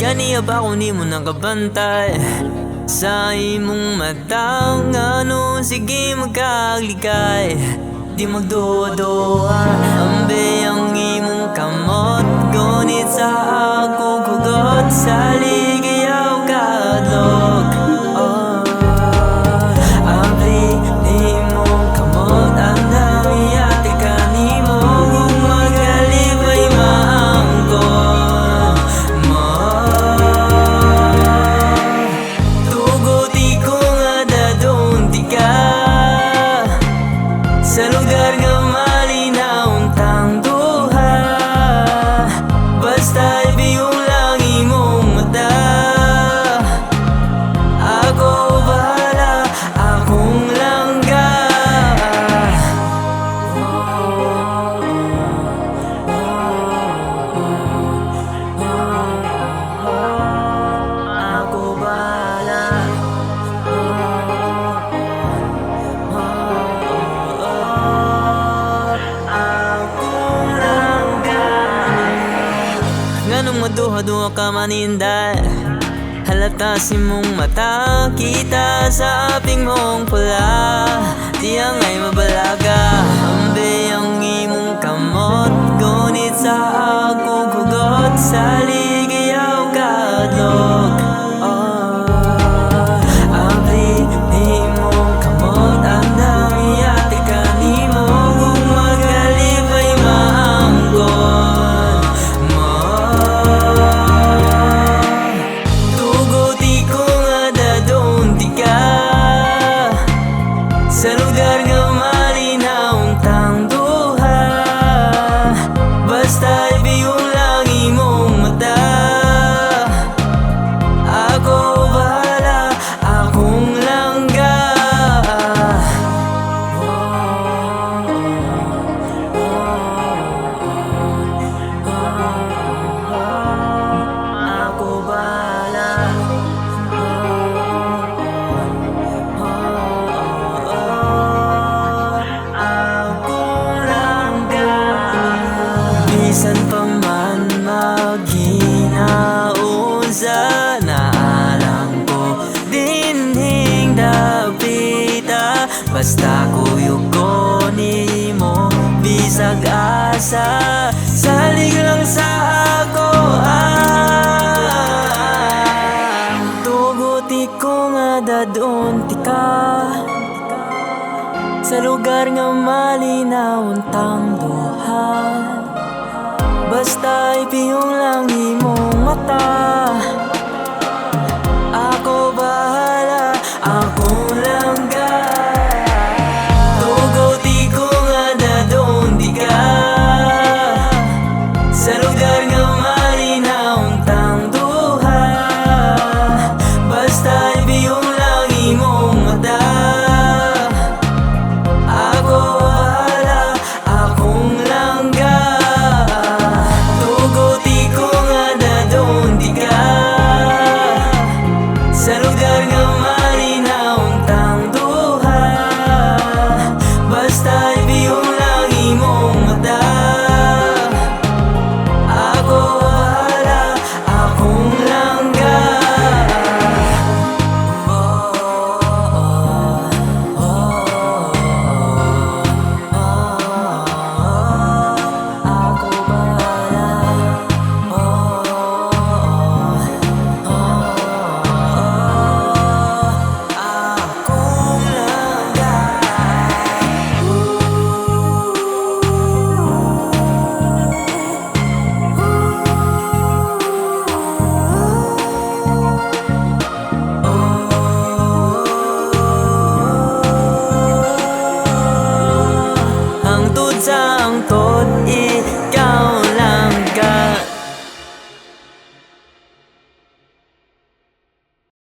Kaniya ba kung di mo nakabantay sa imong mata? Ngano sige magkagligay, di magduwa-duwa. Ambe ang imong kamot, gunit sa akong kugot, sa ligayaw kadlog. Ambe imong kamot, ang namiyate ka nimo, kung magalibay maangkon. Sa lugar nga malinaw tang duha, basta ibiyong lang imong mata. Ako bahala, akong langga. Ako bahala. Nganong maduha-duha ka maninday, halata si mong mata, kita sa aping mong pula. Tiyang ay mabalaga, ambe ang imong kamot, gunit sa akong kugot, sa ligayaw kadlog. Ambe imong kamot, ang namiyate ka nimo, kung magalibay maangkon. Sa lugar nga malinaw tang duha, basta ibiyong lang imong mata. Ako bahala, akong langga. Ako bahala. Bisan pa man maghinaunsa, naalam ko dinhing dapita, basta kuyog ko nimo, bisag asa, salig lang sa ako. Tuguti ko nga dadon ti ka, sa lugar nga malinaw tang duha, basta ipiyong lang imong mata.